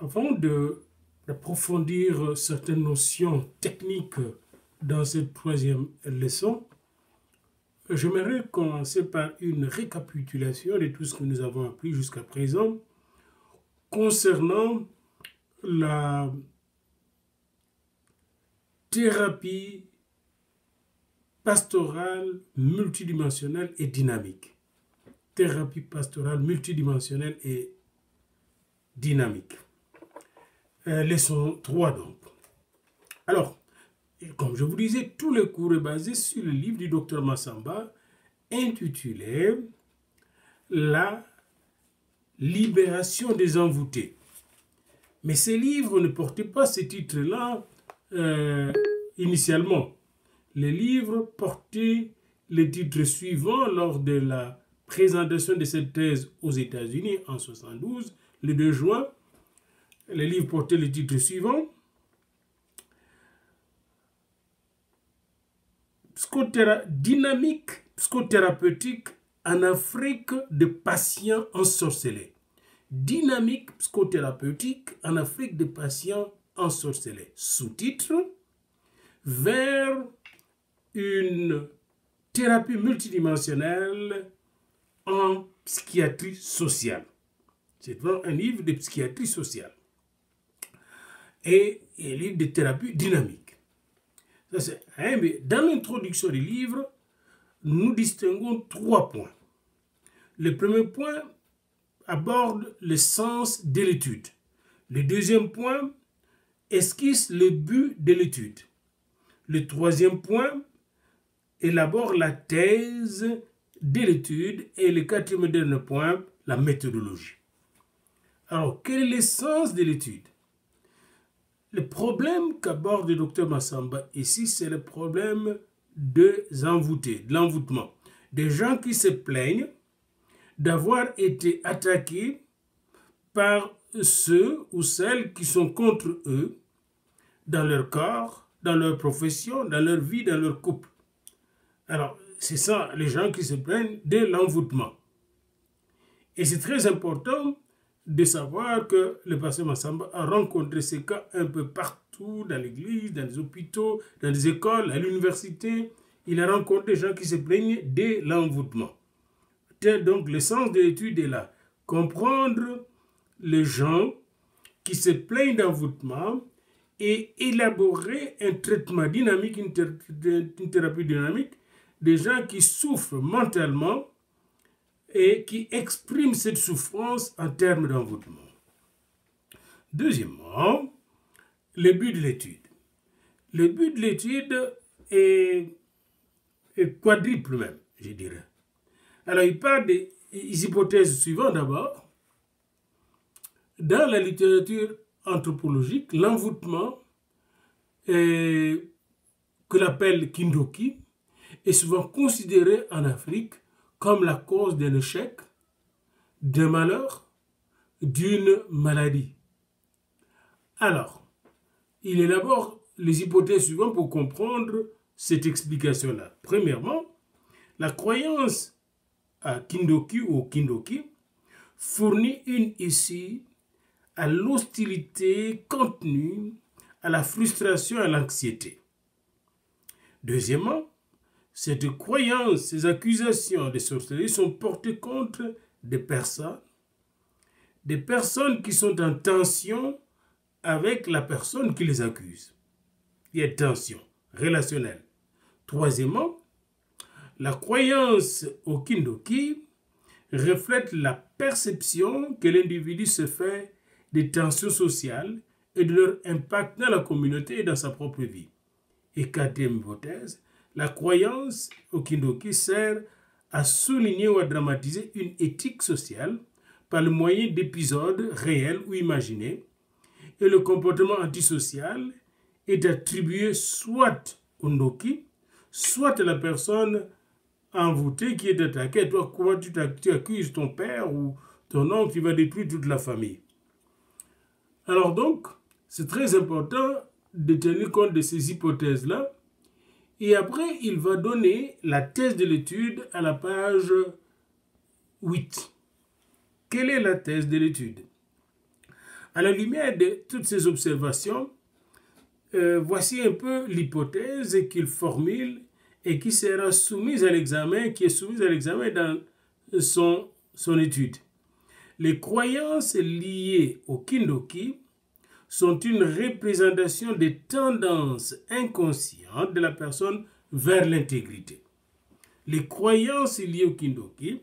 Avant d'approfondir certaines notions techniques dans cette troisième leçon, j'aimerais commencer par une récapitulation de tout ce que nous avons appris jusqu'à présent concernant la thérapie pastorale multidimensionnelle et dynamique. Thérapie pastorale multidimensionnelle et dynamique. Leçon 3 donc. Alors, comme je vous disais, tout le cours est basé sur le livre du Dr Massamba intitulé « La libération des envoûtés ». Mais ces livres ne portaient pas ce titre-là initialement. Les livres portaient le titre suivant lors de la présentation de cette thèse aux États-Unis en 1972, le 2 juin. Les livres portaient le titre suivant. Dynamique psychothérapeutique en Afrique de patients ensorcelés. Dynamique psychothérapeutique en Afrique de patients ensorcelés. Sous-titre: vers une thérapie multidimensionnelle en psychiatrie sociale. C'est vraiment un livre de psychiatrie sociale et un livre de thérapie dynamique. Mais dans l'introduction du livre, nous distinguons 3 points. Le premier point aborde le sens de l'étude. Le deuxième point esquisse le but de l'étude. Le troisième point élabore la thèse de l'étude. Et le quatrième point, la méthodologie. Alors, quel est le sens de l'étude? Le problème qu'aborde le docteur Massamba ici, c'est le problème des envoûtés, de l'envoûtement. Des gens qui se plaignent d'avoir été attaqués par ceux ou celles qui sont contre eux dans leur corps, dans leur profession, dans leur vie, dans leur couple. Alors, c'est ça, les gens qui se plaignent de l'envoûtement. Et c'est très important de savoir que le pasteur Massamba a rencontré ces cas un peu partout, dans l'église, dans les hôpitaux, dans les écoles, à l'université. Il a rencontré des gens qui se plaignaient de l'envoûtement. Donc, le sens de l'étude est là. Comprendre les gens qui se plaignent d'envoûtement et élaborer un traitement dynamique, une thérapie dynamique, des gens qui souffrent mentalement et qui expriment cette souffrance en termes d'envoûtement. Deuxièmement, le but de l'étude. Le but de l'étude est quadruple même, je dirais. Alors, il parle des hypothèses suivantes d'abord. Dans la littérature anthropologique, l'envoûtement, que l'on appelle Kindoki, est souvent considéré en Afrique comme la cause d'un échec, d'un malheur, d'une maladie. Alors, il élabore les hypothèses suivantes pour comprendre cette explication-là. Premièrement, la croyance à Kindoki ou au Kindoki fournit une issue à l'hostilité contenue, à la frustration, à l'anxiété. Deuxièmement, cette croyance, ces accusations de sorcellerie sont portées contre des personnes qui sont en tension avec la personne qui les accuse. Il y a tension relationnelle. Troisièmement, la croyance au Kindoki reflète la perception que l'individu se fait des tensions sociales et de leur impact dans la communauté et dans sa propre vie. Et quatrième hypothèse, la croyance au Kindoki sert à souligner ou à dramatiser une éthique sociale par le moyen d'épisodes réels ou imaginés, et le comportement antisocial est attribué soit au Ndoki, soit à la personne envoûtée qui est attaquée. Toi, comment tu accuses ton père ou ton oncle qui va détruire toute la famille? Alors donc, c'est très important de tenir compte de ces hypothèses-là. Et après, il va donner la thèse de l'étude à la page 8. Quelle est la thèse de l'étude? À la lumière de toutes ces observations, voici un peu l'hypothèse qu'il formule et qui sera soumise à l'examen, qui est soumise à l'examen dans son étude. Les croyances liées au Kindoki sont une représentation des tendances inconscientes de la personne vers l'intégrité. Les croyances liées au Kindoki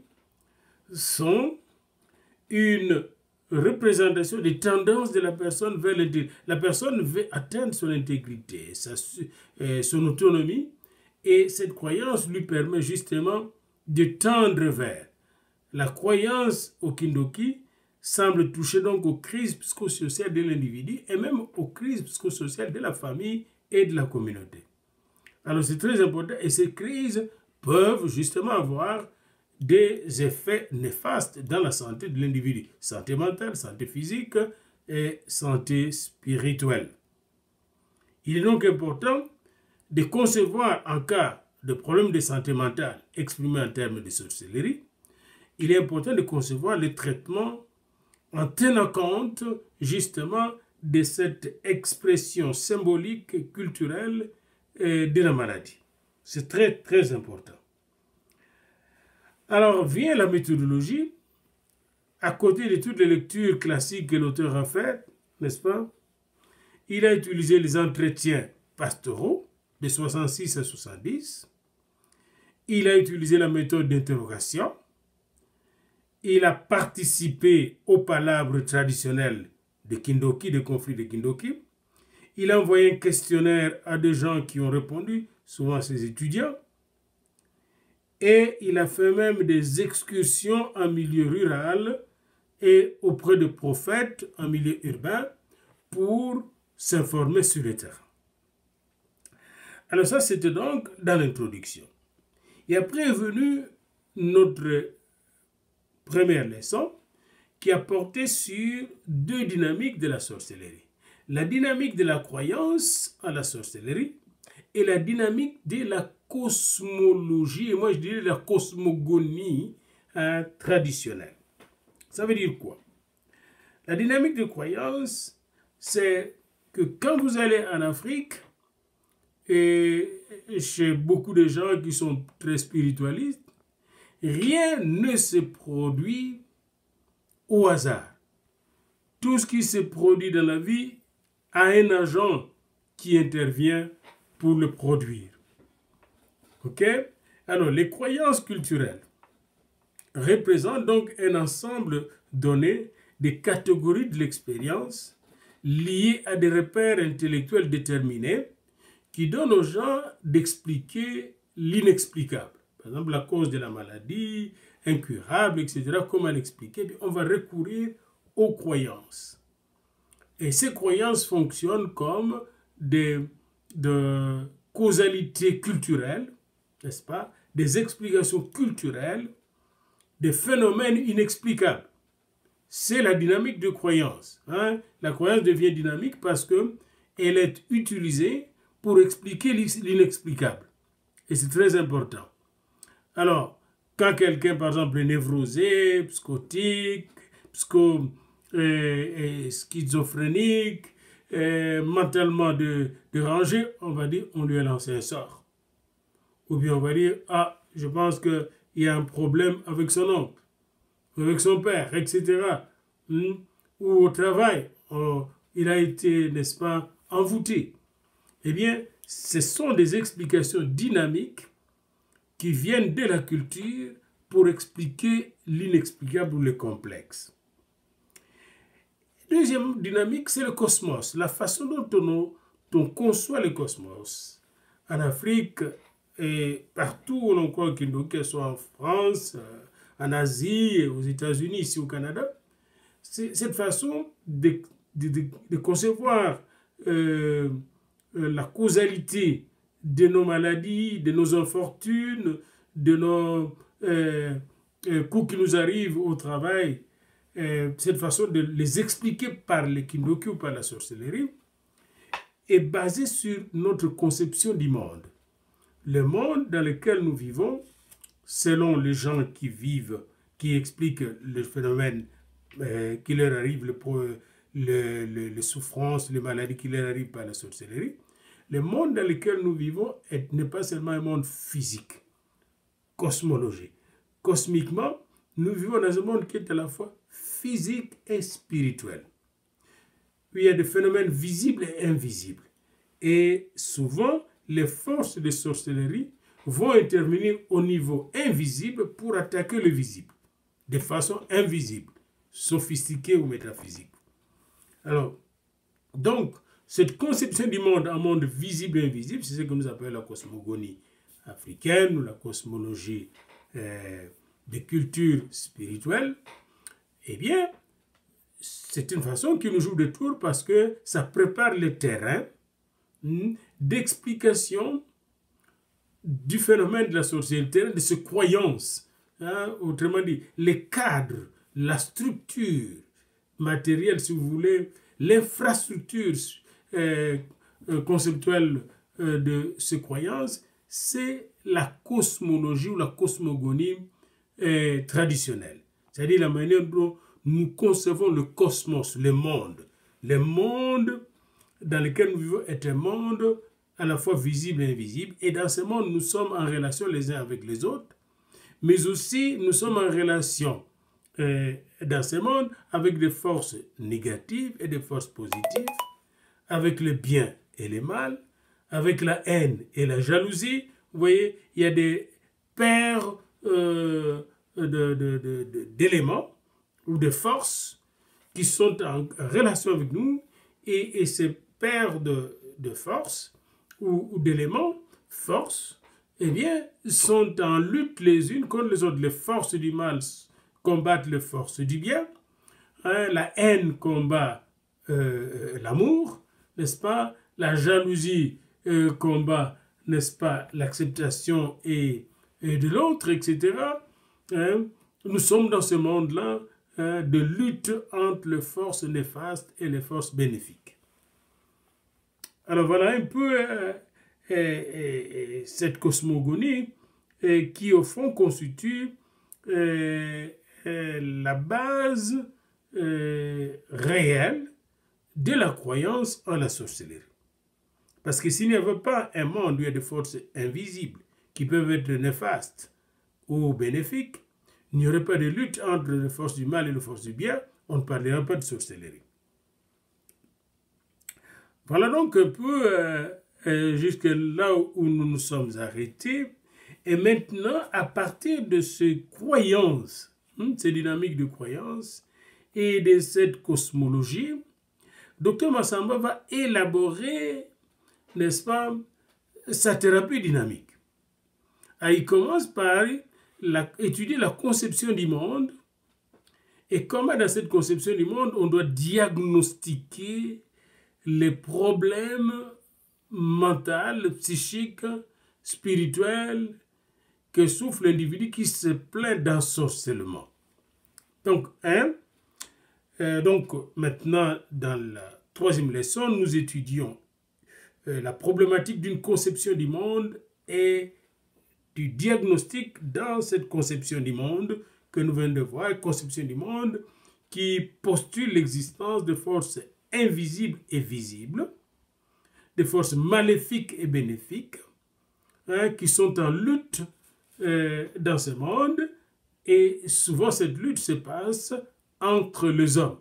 sont une représentation des tendances de la personne vers l'intégrité. La personne veut atteindre son intégrité, son autonomie, et cette croyance lui permet justement de tendre vers. La croyance au Kindoki semble toucher donc aux crises psychosociales de l'individu et même aux crises psychosociales de la famille et de la communauté. Alors c'est très important et ces crises peuvent justement avoir des effets néfastes dans la santé de l'individu. Santé mentale, santé physique et santé spirituelle. Il est donc important de concevoir en cas de problème de santé mentale exprimé en termes de sorcellerie, il est important de concevoir le traitement en tenant compte justement de cette expression symbolique, culturelle de la maladie. C'est très, très important. Alors vient la méthodologie, à côté de toutes les lectures classiques que l'auteur a faites, n'est-ce pas? Il a utilisé les entretiens pastoraux de 66 à 70. Il a utilisé la méthode d'interrogation. Il a participé aux palabres traditionnelles de Kindoki, des conflits de Kindoki. Il a envoyé un questionnaire à des gens qui ont répondu, souvent ses étudiants. Et il a fait même des excursions en milieu rural et auprès de prophètes en milieu urbain pour s'informer sur le terrain. Alors ça, c'était donc dans l'introduction. Et après est venue notre première leçon qui a porté sur deux dynamiques de la sorcellerie. La dynamique de la croyance à la sorcellerie et la dynamique de la cosmologie, et moi je dirais la cosmogonie traditionnelle. Ça veut dire quoi? La dynamique de croyance, c'est que quand vous allez en Afrique, et chez beaucoup de gens qui sont très spiritualistes, rien ne se produit au hasard. Tout ce qui se produit dans la vie a un agent qui intervient pour le produire. Ok? Alors, les croyances culturelles représentent donc un ensemble donné des catégories de l'expérience liées à des repères intellectuels déterminés qui donnent aux gens d'expliquer l'inexplicable. Par exemple, la cause de la maladie, incurable, etc. Comment l'expliquer? On va recourir aux croyances. Et ces croyances fonctionnent comme des causalités culturelles, n'est-ce pas? Des explications culturelles, des phénomènes inexplicables. C'est la dynamique de croyance. La croyance devient dynamique parce qu'elle est utilisée pour expliquer l'inexplicable. Et c'est très important. Alors, quand quelqu'un, par exemple, est névrosé, psychotique, schizophrénique, mentalement dérangé, on va dire, on lui a lancé un sort. Ou bien on va dire, ah, je pense qu'il y a un problème avec son oncle, avec son père, etc. Ou au travail, il a été, n'est-ce pas, envoûté. Eh bien, ce sont des explications dynamiques qui viennent de la culture pour expliquer l'inexplicable ou le complexe. Deuxième dynamique, c'est le cosmos, la façon dont on conçoit le cosmos. En Afrique et partout où l'on croit qu'il soit en France, en Asie, aux États-Unis, ici au Canada, c'est cette façon de concevoir la causalité de nos maladies, de nos infortunes, de nos coups qui nous arrivent au travail, cette façon de les expliquer par les Kindoki ou par la sorcellerie, est basée sur notre conception du monde. Le monde dans lequel nous vivons, selon les gens qui vivent, qui expliquent le phénomène qui leur arrive, les souffrances, les maladies qui leur arrivent par la sorcellerie. Le monde dans lequel nous vivons n'est pas seulement un monde physique, cosmologique. Cosmiquement, nous vivons dans un monde qui est à la fois physique et spirituel. Il y a des phénomènes visibles et invisibles. Et souvent, les forces de sorcellerie vont intervenir au niveau invisible pour attaquer le visible, de façon invisible, sophistiquée ou métaphysique. Alors, donc, cette conception du monde en monde visible et invisible, c'est ce que nous appelons la cosmogonie africaine ou la cosmologie des cultures spirituelles. Eh bien, c'est une façon qui nous joue des tours parce que ça prépare le terrain d'explication du phénomène de la sorcellerie, de ses croyances. Autrement dit, les cadres, la structure matérielle, si vous voulez, l'infrastructure conceptuelle de ces croyances, c'est la cosmologie ou la cosmogonie traditionnelle. C'est-à-dire la manière dont nous concevons le cosmos, le monde. Le monde dans lequel nous vivons est un monde à la fois visible et invisible. Et dans ce monde, nous sommes en relation les uns avec les autres, mais aussi nous sommes en relation dans ce monde avec des forces négatives et des forces positives, avec le bien et le mal, avec la haine et la jalousie. Vous voyez, il y a des paires d'éléments ou de forces qui sont en relation avec nous, et ces paires de forces ou d'éléments, forces, eh bien, sont en lutte les unes contre les autres. Les forces du mal combattent les forces du bien. La haine combat l'amour, n'est-ce pas? La jalousie combat, n'est-ce pas, l'acceptation et de l'autre, etc. Nous sommes dans ce monde-là de lutte entre les forces néfastes et les forces bénéfiques. Alors voilà un peu cette cosmogonie qui au fond constitue la base réelle de la croyance en la sorcellerie. Parce que s'il n'y avait pas un monde où il y a des forces invisibles qui peuvent être néfastes ou bénéfiques, il n'y aurait pas de lutte entre les forces du mal et les forces du bien, on ne parlera pas de sorcellerie. Voilà donc un peu jusque là où nous nous sommes arrêtés. Et maintenant, à partir de ces croyances, ces dynamiques de croyances et de cette cosmologie, Dr Massamba va élaborer, n'est-ce pas, sa thérapie dynamique. Il commence par étudier la conception du monde et comment dans cette conception du monde, on doit diagnostiquer les problèmes mentaux, psychiques, spirituels que souffre l'individu qui se plaint d'ensorcellement. Donc, maintenant, dans la troisième leçon, nous étudions la problématique d'une conception du monde et du diagnostic dans cette conception du monde que nous venons de voir, conception du monde qui postule l'existence de forces invisibles et visibles, des forces maléfiques et bénéfiques, qui sont en lutte dans ce monde, et souvent cette lutte se passe entre les hommes.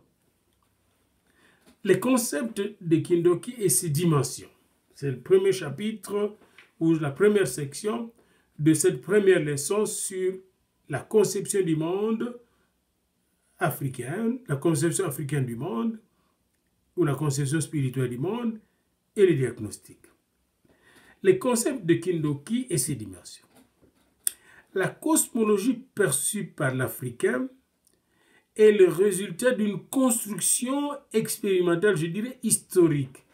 Les concepts de Kindoki et ses dimensions. C'est le premier chapitre ou la première section de cette première leçon sur la conception du monde africain, la conception africaine du monde, ou la conception spirituelle du monde, et le diagnostic. Les concepts de Kindoki et ses dimensions. La cosmologie perçue par l'Africain est le résultat d'une construction expérimentale, je dirais historique.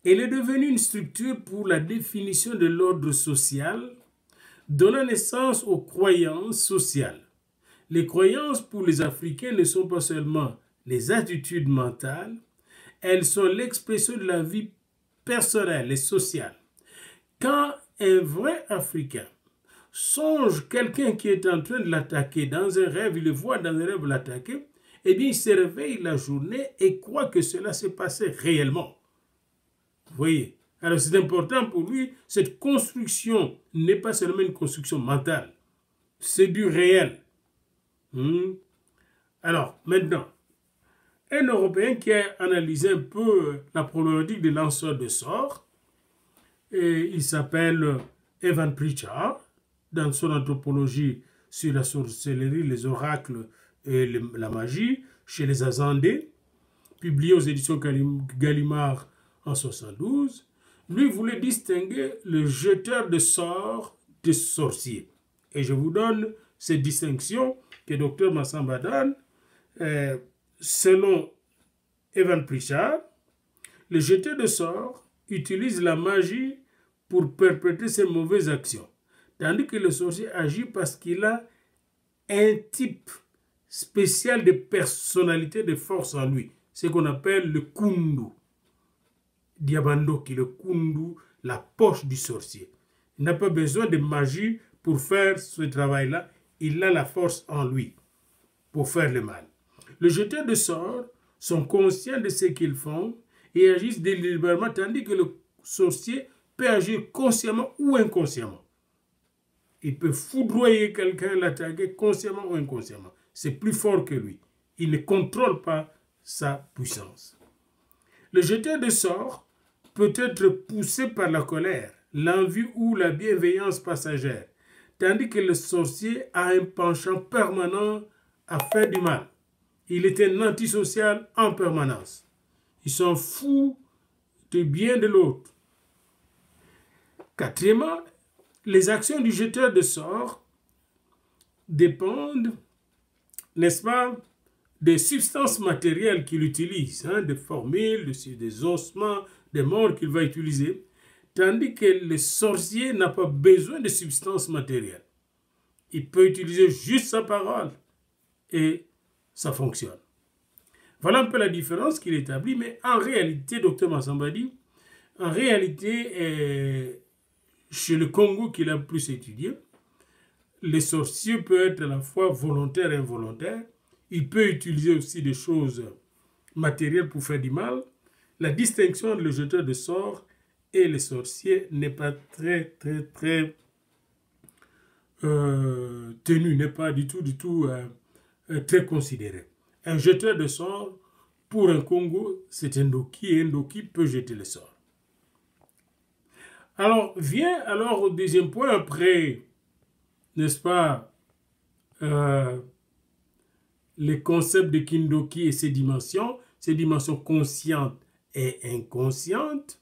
Elle est devenue une structure pour la définition de l'ordre social, donnant naissance aux croyances sociales. Les croyances pour les Africains ne sont pas seulement les attitudes mentales, elles sont l'expression de la vie personnelle et sociale. Quand un vrai Africain songe quelqu'un qui est en train de l'attaquer dans un rêve, il le voit dans un rêve l'attaquer, eh bien, il se réveille la journée et croit que cela s'est passé réellement. Vous voyez? Alors, c'est important pour lui, cette construction n'est pas seulement une construction mentale, c'est du réel. Alors, maintenant, un Européen qui a analysé un peu la problématique des lanceurs de sorts, et il s'appelle Evan Pritchard, dans son anthropologie sur la sorcellerie, les oracles et la magie, chez les Azandais, publié aux éditions Gallimard en 1972, lui voulait distinguer le jeteur de sorts des sorciers. Et je vous donne ces distinctions que Dr Massamba donne. Selon Evan Pritchard, le jeteur de sorts utilise la magie pour perpétrer ses mauvaises actions, tandis que le sorcier agit parce qu'il a un type spécial de personnalité, de force en lui, ce qu'on appelle le kundu. Diabandoki, le kundu, la poche du sorcier. Il n'a pas besoin de magie pour faire ce travail-là, il a la force en lui pour faire le mal. Les jeteurs de sorts sont conscients de ce qu'ils font et agissent délibérément, tandis que le sorcier peut agir consciemment ou inconsciemment. Il peut foudroyer quelqu'un, l'attaquer consciemment ou inconsciemment. C'est plus fort que lui. Il ne contrôle pas sa puissance. Le jeteur de sorts peut être poussé par la colère, l'envie ou la bienveillance passagère, tandis que le sorcier a un penchant permanent à faire du mal. Il est un antisocial en permanence. Il s'en fout du bien de l'autre. Quatrièmement, les actions du jeteur de sorts dépendent, n'est-ce pas, des substances matérielles qu'il utilise, des formules, des ossements, des morts qu'il va utiliser, tandis que le sorcier n'a pas besoin de substances matérielles. Il peut utiliser juste sa parole et ça fonctionne. Voilà un peu la différence qu'il établit, mais en réalité, Dr Massamba dit, en réalité, chez le Congo qu'il a plus étudié, le sorcier peut être à la fois volontaire et involontaire. Il peut utiliser aussi des choses matérielles pour faire du mal. La distinction entre le jeteur de sorts et le sorcier n'est pas très tenue, n'est pas du tout très considérée. Un jeteur de sorts, pour un Congo, c'est un Ndoki, et un Ndoki peut jeter les sorts. Alors, vient alors au deuxième point, après, n'est-ce pas, les concepts de Kindoki et ses dimensions conscientes et inconscientes,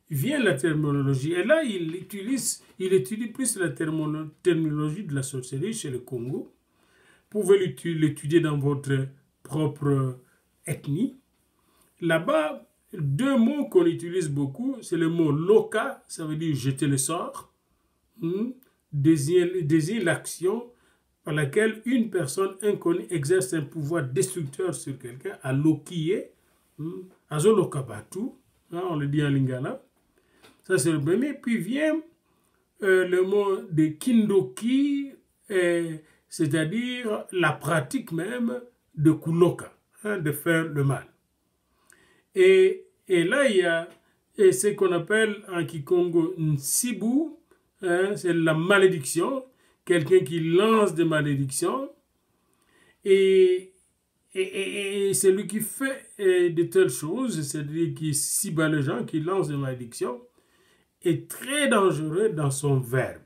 vient la terminologie. Et là, il étudie plus la terminologie de la sorcellerie chez le Congo. Vous pouvez l'étudier dans votre propre ethnie. Là-bas, deux mots qu'on utilise beaucoup, c'est le mot loka, ça veut dire jeter le sort, désigne l'action par laquelle une personne inconnue exerce un pouvoir destructeur sur quelqu'un, à lokiye, azolokabatu, on le dit en lingala. Ça c'est le premier. Puis vient le mot de kindoki, c'est-à-dire la pratique même de kuloka, de faire le mal. Et là, il y a ce qu'on appelle en Kikongo Nsibu, c'est la malédiction, quelqu'un qui lance des malédictions, et celui qui fait de telles choses, c'est-à-dire qui cible les gens, qui lance des malédictions, est très dangereux dans son verbe.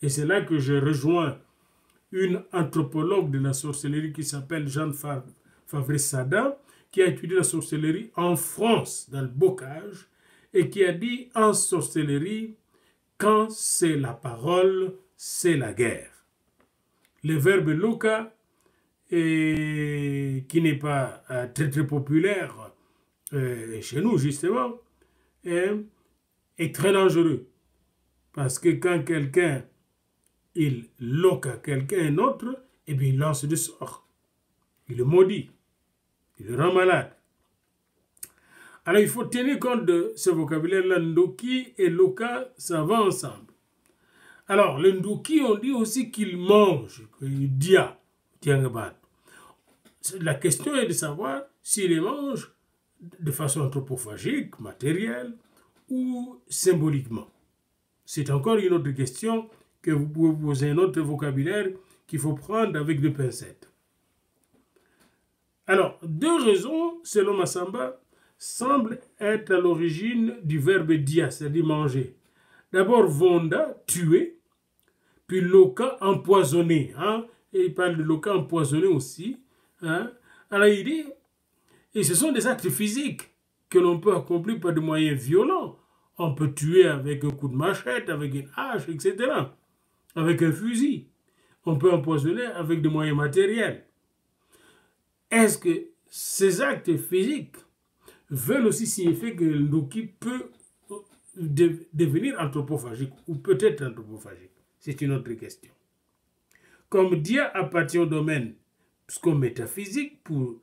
Et c'est là que je rejoins une anthropologue de la sorcellerie qui s'appelle Jeanne Favre-Sada, qui a étudié la sorcellerie en France, dans le Bocage, et qui a dit en sorcellerie, quand c'est la parole, c'est la guerre. Le verbe loka, qui n'est pas très populaire chez nous justement, est très dangereux. Parce que quand quelqu'un, il loka quelqu'un, un autre, et bien il lance des sorts. Il le maudit. Il le rend malade. Alors il faut tenir compte de ce vocabulaire-là. Ndoki et loka, ça va ensemble. Alors le ndoki, on dit aussi qu'il mange, qu'il dia. la question est de savoir s'il les mange de façon anthropophagique, matérielle ou symboliquement. C'est encore une autre question que vous pouvez poser, un autre vocabulaire qu'il faut prendre avec des pincettes. Alors, deux raisons, selon Massamba, semblent être à l'origine du verbe dia, c'est-à-dire manger. D'abord, vonda, tuer, puis loka, empoisonner. Hein? Et il parle de loka, empoisonner aussi. Hein? Alors, il dit, et ce sont des actes physiques que l'on peut accomplir par des moyens violents. On peut tuer avec un coup de machette, avec une hache, etc. Avec un fusil. On peut empoisonner avec des moyens matériels. Est-ce que ces actes physiques veulent aussi signifier que l'Ndoki peut devenir anthropophagique ou peut-être anthropophagique? C'est une autre question. Comme Dia appartient au domaine psychométaphysique pour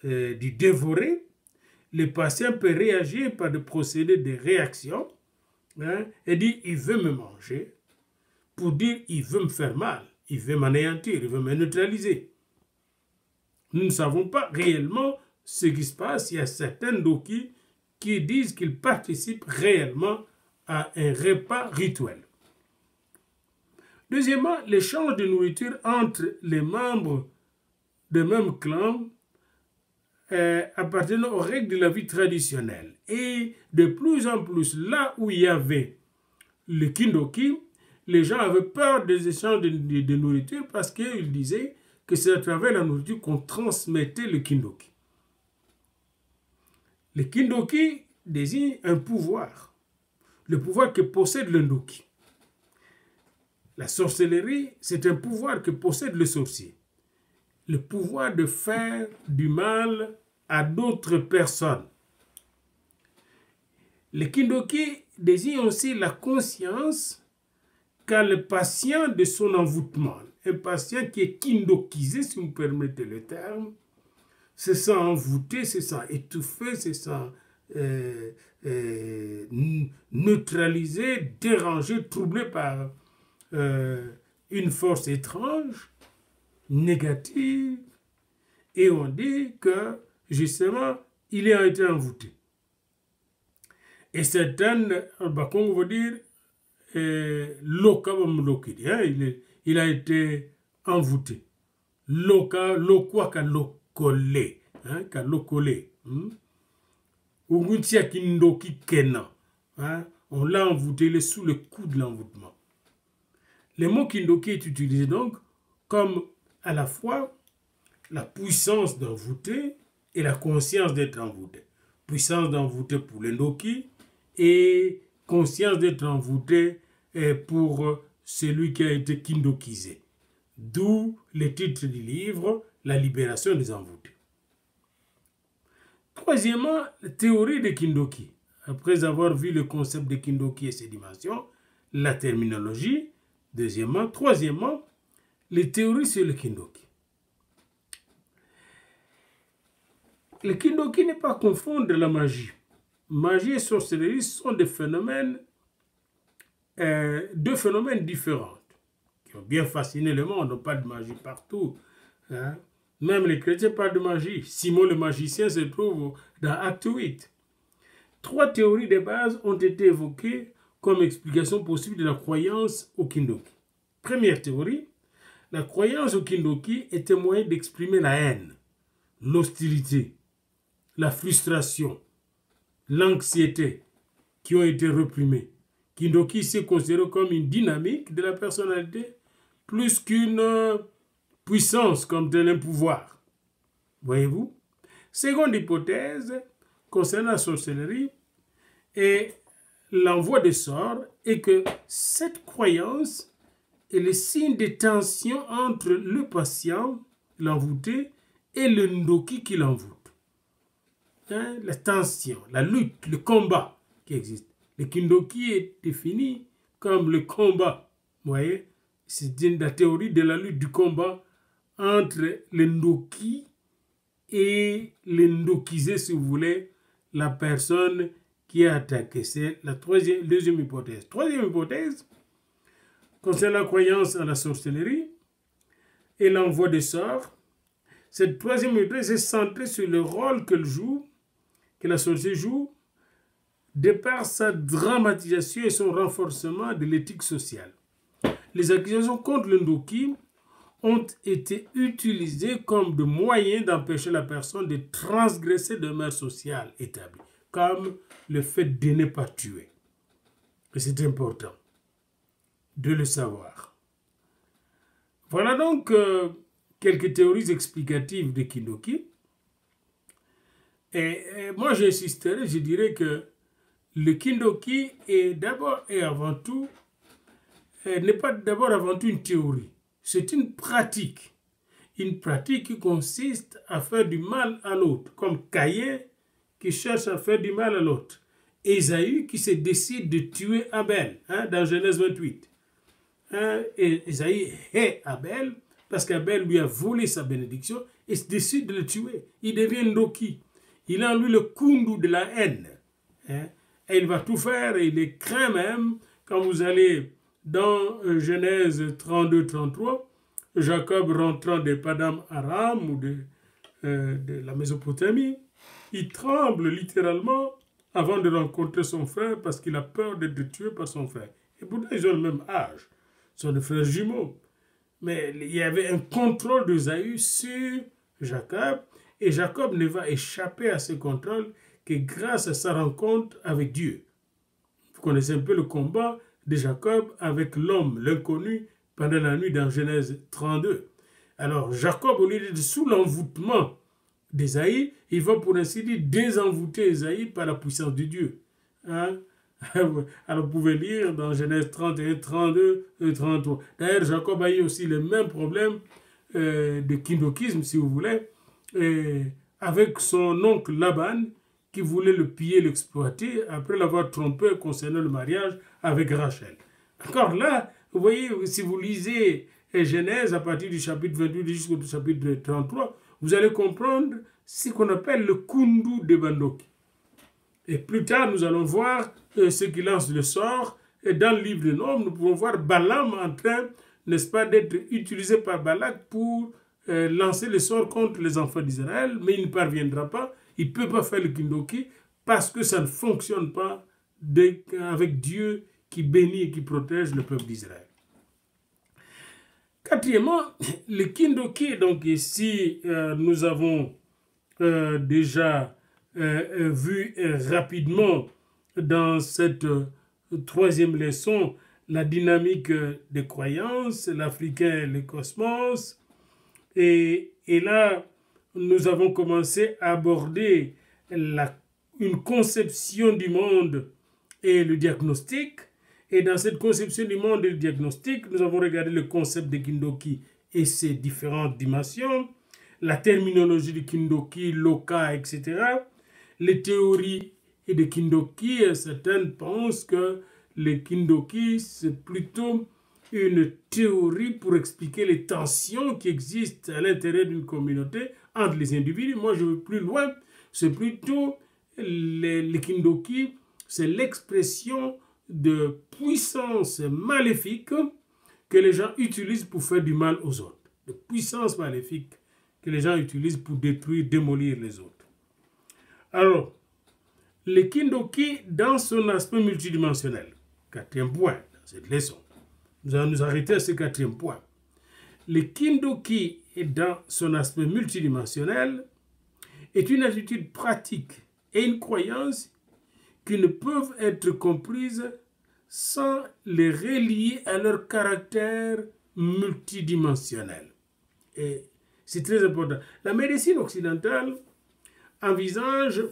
du dévorer, le patient peut réagir par des procédés de réaction, hein, et dire il veut me manger, pour dire il veut me faire mal, il veut m'anéantir, il veut me neutraliser. Nous ne savons pas réellement ce qui se passe. Il y a certains Ndoki qui disent qu'ils participent réellement à un repas rituel. Deuxièmement, l'échange de nourriture entre les membres d'un même clan appartenant aux règles de la vie traditionnelle. Et de plus en plus, là où il y avait le kindoki, les gens avaient peur des échanges de nourriture parce qu'ils disaient que c'est à travers la nourriture qu'on transmettait le kindoki. Le kindoki désigne un pouvoir, le pouvoir que possède le ndoki. La sorcellerie, c'est un pouvoir que possède le sorcier. Le pouvoir de faire du mal à d'autres personnes. Le kindoki désigne aussi la conscience qu'a le patient de son envoûtement. Un patient qui est kindokisé, si vous me permettez le terme, se sent envoûté, se sent étouffé, se sent neutralisé, dérangé, troublé par une force étrange, négative, et on dit que, justement, il a été envoûté. Et certaines, Bakongo veut dire, il a été envoûté. Loka, lokwa ka lokole, hein, ka lokole. Uguntia kindoki kena. On l'a envoûté, il est sous le coup de l'envoûtement. Le mot kindoki est utilisé donc comme à la fois la puissance d'envoûter et la conscience d'être envoûté. Puissance d'envoûter pour le ndoki et conscience d'être envoûté pour celui qui a été kindokisé. D'où le titre du livre, La libération des envoûtés. Troisièmement, la théorie de Kindoki. Après avoir vu le concept de Kindoki et ses dimensions, la terminologie. Deuxièmement, troisièmement, les théories sur le Kindoki. Le Kindoki n'est pas à confondre la magie. Magie et sorcellerie sont deux phénomènes différents qui ont bien fasciné le monde. On parle de magie partout. Hein? Même les chrétiens parlent de magie. Simon le magicien se trouve dans Acte 8. Trois théories de base ont été évoquées comme explication possible de la croyance au Kindoki. Première théorie, la croyance au Kindoki est un moyen d'exprimer la haine, l'hostilité, la frustration, l'anxiété qui ont été réprimées. Kindoki s'est considéré comme une dynamique de la personnalité plus qu'une puissance comme tel un pouvoir. Voyez-vous? Seconde hypothèse concernant la sorcellerie et l'envoi des sorts est que cette croyance est le signe de tension entre le patient, l'envoûté, et le ndoki qui l'envoûte. Hein? La tension, la lutte, le combat qui existe. Le kindoki est défini comme le combat. Vous voyez? C'est la théorie de la lutte du combat entre le ndoki et le ndokisé, si vous voulez, la personne qui est attaquée. C'est la deuxième hypothèse. Troisième hypothèse, concernant la croyance en la sorcellerie et l'envoi des sorts, Cette troisième méthode s'est centrée sur le rôle qu'elle joue, que la société joue, de par sa dramatisation et son renforcement de l'éthique sociale. Les accusations contre le Ndoki ont été utilisées comme de moyens d'empêcher la personne de transgresser des mœurs sociales établies, comme le fait de ne pas tuer. Et c'est important de le savoir. Voilà donc quelques théories explicatives de Kindoki. Et moi j'insisterai, je dirais que le Kindoki est d'abord et avant tout, n'est pas d'abord avant tout une théorie. C'est une pratique qui consiste à faire du mal à l'autre, comme Caïn qui cherche à faire du mal à l'autre. Ésaü qui se décide de tuer Abel, dans Genèse 28. Et Ésaü hait Abel parce qu'Abel lui a volé sa bénédiction et se décide de le tuer. Il devient Ndoki. Il a en lui le kundu de la haine. Et il va tout faire et il les craint même. Quand vous allez dans Genèse 32-33, Jacob rentrant des Padam Aram ou de la Mésopotamie, il tremble littéralement avant de rencontrer son frère parce qu'il a peur d'être tué par son frère. Et pourtant, ils ont le même âge. Ils sont des frères jumeaux. Mais il y avait un contrôle d'Ésaü sur Jacob et Jacob ne va échapper à ce contrôle que grâce à sa rencontre avec Dieu. Vous connaissez un peu le combat de Jacob avec l'homme, l'inconnu, pendant la nuit dans Genèse 32. Alors Jacob, au lieu d'être sous l'envoûtement d'Ésaïe, il va pour ainsi dire désenvoûter Ésaïe par la puissance de Dieu. Alors vous pouvez lire dans Genèse 31, 32 et 33. D'ailleurs, Jacob a eu aussi le même problème de kindokisme, si vous voulez, avec son oncle Laban, qui voulait le piller, l'exploiter, après l'avoir trompé concernant le mariage avec Rachel. Encore là, vous voyez, si vous lisez Genèse à partir du chapitre 28 jusqu'au chapitre 33, vous allez comprendre ce qu'on appelle le kundu de Bandoki. Et plus tard, nous allons voir ce qui lance le sort. Et dans le livre de Nombres, nous pouvons voir Balaam en train, n'est-ce pas, d'être utilisé par Balak pour lancer le sort contre les enfants d'Israël, mais il ne parviendra pas. Il ne peut pas faire le Kindoki parce que ça ne fonctionne pas avec Dieu qui bénit et qui protège le peuple d'Israël. Quatrièmement, le Kindoki, donc ici, nous avons déjà vu rapidement dans cette troisième leçon la dynamique des croyances, l'Africain et le cosmos. Et là, nous avons commencé à aborder une conception du monde et le diagnostic. Et dans cette conception du monde et le diagnostic, nous avons regardé le concept de Kindoki et ses différentes dimensions, la terminologie de Kindoki, Loka, etc. Les théories de Kindoki, certaines pensent que le Kindoki, c'est plutôt une théorie pour expliquer les tensions qui existent à l'intérieur d'une communauté entre les individus. Moi, je vais plus loin. C'est plutôt le Kindoki, c'est l'expression de puissance maléfique que les gens utilisent pour faire du mal aux autres. De puissance maléfique que les gens utilisent pour détruire, démolir les autres. Alors, le Kindoki dans son aspect multidimensionnel. Quatrième point dans cette leçon. Nous allons nous arrêter à ce quatrième point. Le Kindoki dans son aspect multidimensionnel est une attitude pratique et une croyance qui ne peuvent être comprises sans les relier à leur caractère multidimensionnel. Et c'est très important. La médecine occidentale envisage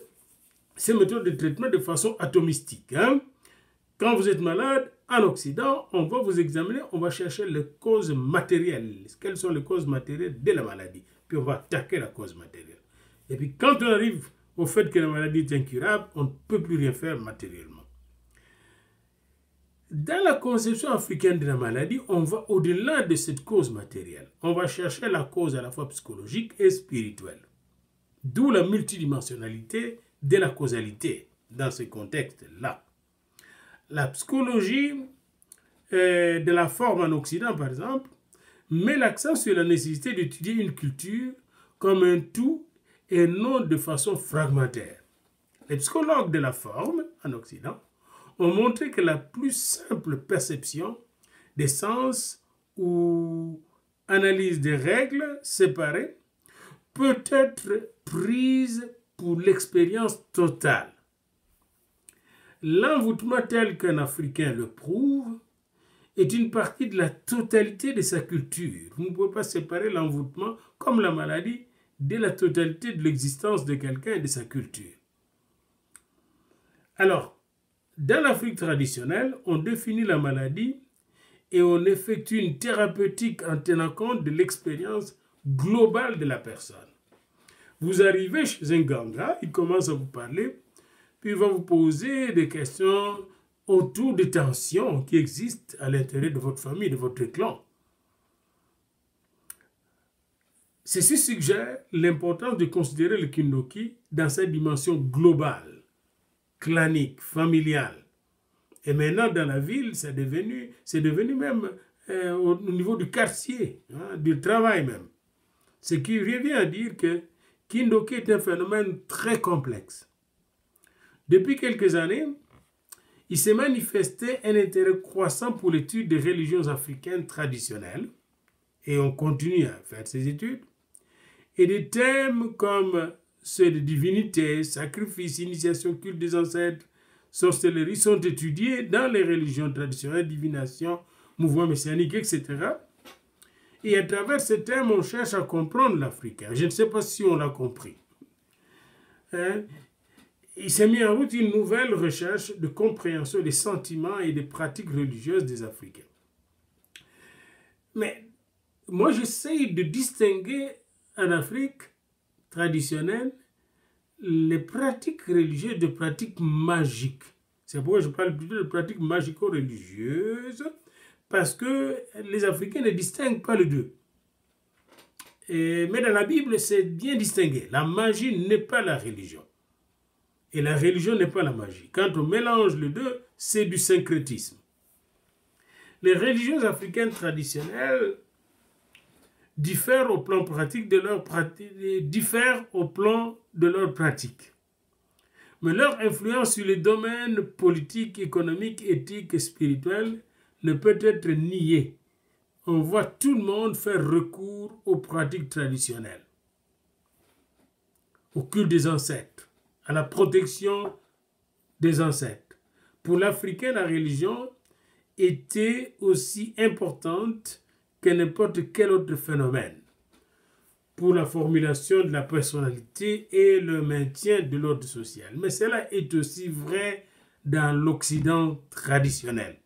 ces méthodes de traitement de façon atomistique. Quand vous êtes malade, en Occident, on va vous examiner, on va chercher les causes matérielles. Quelles sont les causes matérielles de la maladie? Puis on va attaquer la cause matérielle. Et puis quand on arrive au fait que la maladie est incurable, on ne peut plus rien faire matériellement. Dans la conception africaine de la maladie, on va au-delà de cette cause matérielle. On va chercher la cause à la fois psychologique et spirituelle. D'où la multidimensionnalité de la causalité dans ce contexte-là. La psychologie de la forme en Occident, par exemple, met l'accent sur la nécessité d'étudier une culture comme un tout et non de façon fragmentaire. Les psychologues de la forme, en Occident, ont montré que la plus simple perception des sens ou analyse des règles séparées peut être prise pour l'expérience totale. L'envoûtement tel qu'un Africain le prouve est une partie de la totalité de sa culture. Vous ne pouvez pas séparer l'envoûtement, comme la maladie, de la totalité de l'existence de quelqu'un et de sa culture. Alors, dans l'Afrique traditionnelle, on définit la maladie et on effectue une thérapeutique en tenant compte de l'expérience globale de la personne. Vous arrivez chez un ganga, il commence à vous parler, puis il va vous poser des questions autour des tensions qui existent à l'intérieur de votre famille, de votre clan. Ceci suggère l'importance de considérer le Kindoki dans sa dimension globale, clanique, familiale. Et maintenant, dans la ville, c'est devenu même au niveau du quartier, du travail même. Ce qui revient à dire que Kindoki est un phénomène très complexe. Depuis quelques années, il s'est manifesté un intérêt croissant pour l'étude des religions africaines traditionnelles, et on continue à faire ces études, et des thèmes comme ceux de divinité, sacrifice, initiation, culte des ancêtres, sorcellerie sont étudiés dans les religions traditionnelles, divination, mouvement messianique, etc. Et à travers ces thèmes, on cherche à comprendre l'Africain. Je ne sais pas si on l'a compris. Il s'est mis en route une nouvelle recherche de compréhension des sentiments et des pratiques religieuses des Africains. Mais moi, j'essaye de distinguer en Afrique traditionnelle les pratiques religieuses de pratiques magiques. C'est pourquoi je parle plutôt de pratiques magico-religieuses, parce que les Africains ne distinguent pas les deux. Mais dans la Bible, c'est bien distingué. La magie n'est pas la religion. Et la religion n'est pas la magie. Quand on mélange les deux, c'est du syncrétisme. Les religions africaines traditionnelles diffèrent au plan pratique de leur pratique. Mais leur influence sur les domaines politiques, économiques, éthiques et spirituels ne peut être niée. On voit tout le monde faire recours aux pratiques traditionnelles, au culte des ancêtres, à la protection des ancêtres. Pour l'Africain, la religion était aussi importante que n'importe quel autre phénomène pour la formulation de la personnalité et le maintien de l'ordre social. Mais cela est aussi vrai dans l'Occident traditionnel,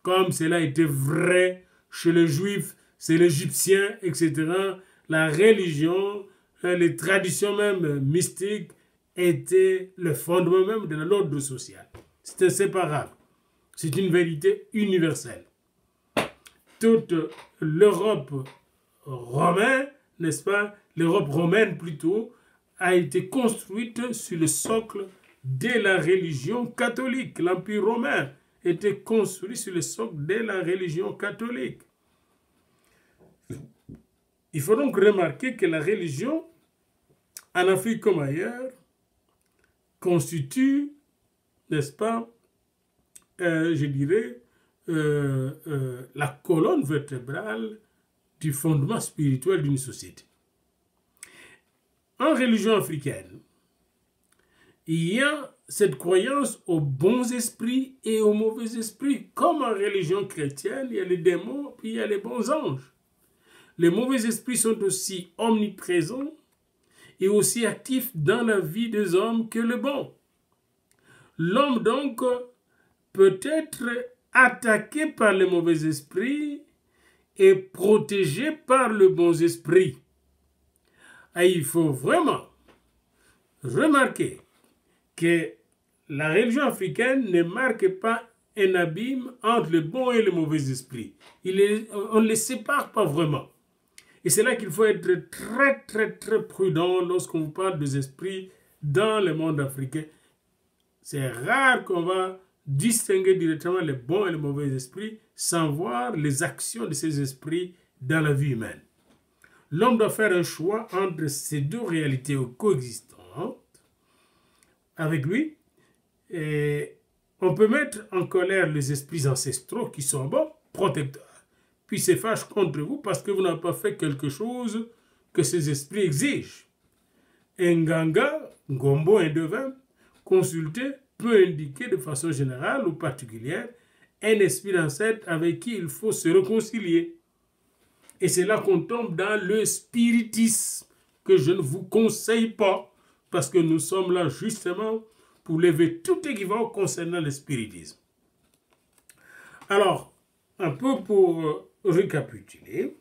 comme cela était vrai chez les Juifs, chez les Égyptiens, etc. La religion, les traditions même mystiques étaient le fondement même de l'ordre social. C'est inséparable. C'est une vérité universelle. Toute l'Europe romaine, n'est-ce pas, l'Europe romaine plutôt, a été construite sur le socle de la religion catholique. L'Empire romain était construit sur le socle de la religion catholique. Il faut donc remarquer que la religion, en Afrique comme ailleurs, constitue, n'est-ce pas, je dirais, la colonne vertébrale du fondement spirituel d'une société. En religion africaine, il y a cette croyance aux bons esprits et aux mauvais esprits. Comme en religion chrétienne, il y a les démons, puis il y a les bons anges. Les mauvais esprits sont aussi omniprésents et aussi actifs dans la vie des hommes que le bon. L'homme donc peut être attaqué par les mauvais esprits et protégé par le bon esprit. Et il faut vraiment remarquer que la religion africaine ne marque pas un abîme entre le bon et le mauvais esprit. On ne les sépare pas vraiment. Et c'est là qu'il faut être très prudent lorsqu'on vous parle des esprits dans le monde africain. C'est rare qu'on va distinguer directement les bons et les mauvais esprits sans voir les actions de ces esprits dans la vie humaine. L'homme doit faire un choix entre ces deux réalités coexistantes avec lui. Et on peut mettre en colère les esprits ancestraux qui sont bons, protecteurs, puis se fâchent contre vous parce que vous n'avez pas fait quelque chose que ces esprits exigent. Un ganga, ngombo, un devin, consulté peut indiquer de façon générale ou particulière un esprit ancêtre avec qui il faut se réconcilier. Et c'est là qu'on tombe dans le spiritisme, que je ne vous conseille pas, parce que nous sommes là justement pour lever tout équivoque concernant le spiritisme. Alors, un peu pour récapituler,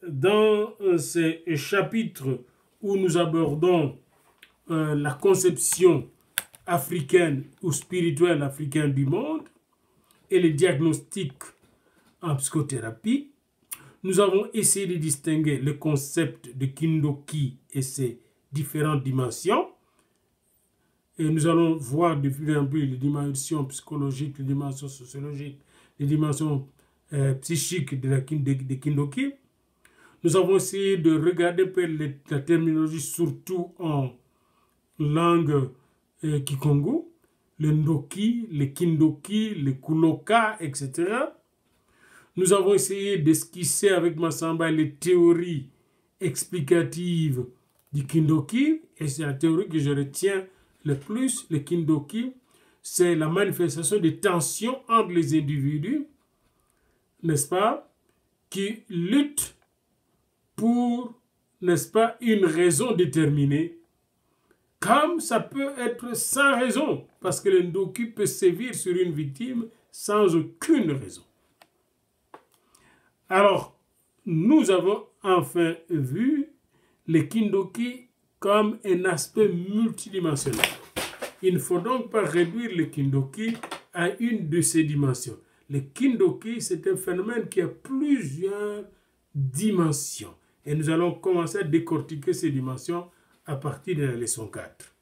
dans ces chapitres où nous abordons la conception africaine ou spirituelle africaine du monde et les diagnostics en psychothérapie, nous avons essayé de distinguer le concept de Kindoki et ses différentes dimensions. Et nous allons voir de plus en plus les dimensions psychologiques, les dimensions sociologiques, les dimensions psychiques de Kindoki. Nous avons essayé de regarder un peu la terminologie, surtout en langue Kikongo, le Ndoki, le Kindoki, le Kuloka, etc. Nous avons essayé d'esquisser avec Massamba les théories explicatives du Kindoki, et c'est la théorie que je retiens le plus. Le Kindoki, c'est la manifestation des tensions entre les individus, n'est-ce pas, qui luttent pour, n'est-ce pas, une raison déterminée, comme ça peut être sans raison, parce que le Ndoki peut sévir sur une victime sans aucune raison. Alors, nous avons enfin vu le Kindoki comme un aspect multidimensionnel. Il ne faut donc pas réduire le Kindoki à une de ces dimensions. Le Kindoki, c'est un phénomène qui a plusieurs dimensions. Et nous allons commencer à décortiquer ces dimensions à partir de la leçon 4.